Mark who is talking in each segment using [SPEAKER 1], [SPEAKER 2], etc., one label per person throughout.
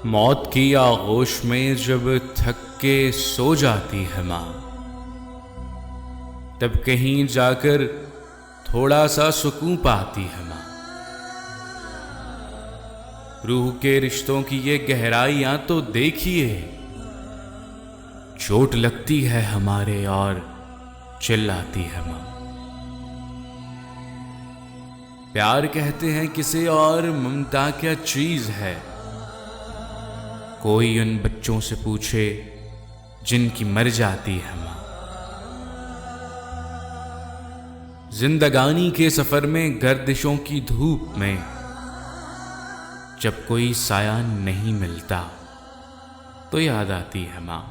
[SPEAKER 1] मौत की आगोश में जब थक के सो जाती है माँ, तब कहीं जाकर थोड़ा सा सुकून पाती है माँ। रूह के रिश्तों की ये गहराइयां तो देखिए, चोट लगती है हमारे और चिल्लाती है माँ। प्यार कहते हैं किसे और ममता क्या चीज है, कोई उन बच्चों से पूछे जिनकी मर जाती है माँ। जिंदगानी के सफर में गर्दिशों की धूप में जब कोई साया नहीं मिलता तो याद आती है माँ।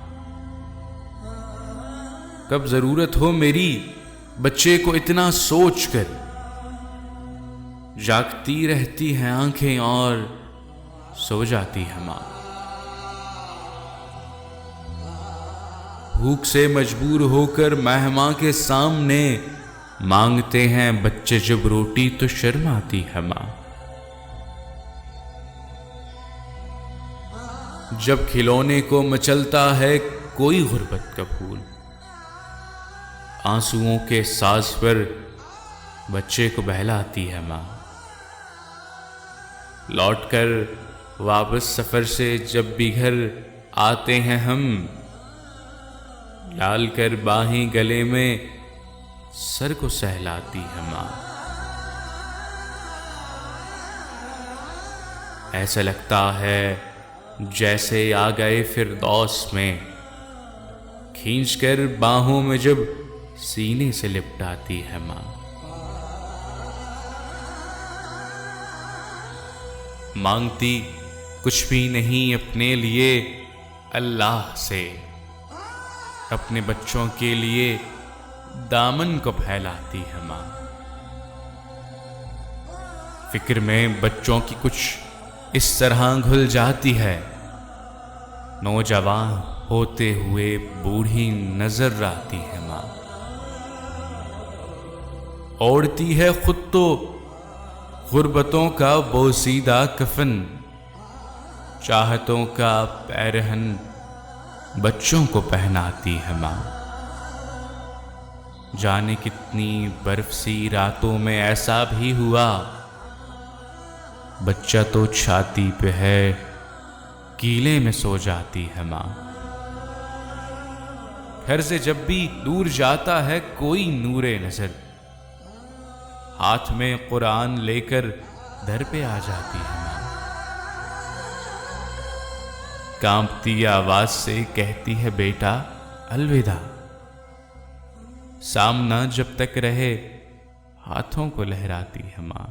[SPEAKER 1] कब जरूरत हो मेरी बच्चे को इतना सोचकर, जागती रहती हैं आंखें और सो जाती है माँ। भूख से मजबूर होकर मेहमां के सामने मांगते हैं बच्चे जब रोटी तो शर्माती है माँ। जब खिलौने को मचलता है कोई गुर्बत का फूल, आंसुओं के साज पर बच्चे को बहलाती है माँ। लौटकर वापस सफर से जब भी घर आते हैं हम, डाल कर बाहें गले में सर को सहलाती है माँ। ऐसा लगता है जैसे आ गए फिरदौस में, खींचकर बाहों में जब सीने से लिपटाती है माँ। मांगती कुछ भी नहीं अपने लिए अल्लाह से, अपने बच्चों के लिए दामन को फैलाती है माँ। फिक्र में बच्चों की कुछ इस तरह घुल जाती है, नौजवान होते हुए बूढ़ी नजर आती है माँ। ओढ़ती है खुद तो गुर्बतों का बोसीदा कफन, चाहतों का पैरहन बच्चों को पहनाती है माँ। जाने कितनी बर्फ सी रातों में ऐसा भी हुआ, बच्चा तो छाती पे है कीले में सो जाती है माँ। घर से जब भी दूर जाता है कोई नूरे नजर, हाथ में कुरान लेकर दर पे आ जाती है माँ। कांपती आवाज से कहती है बेटा अलविदा, सामना जब तक रहे हाथों को लहराती है माँ।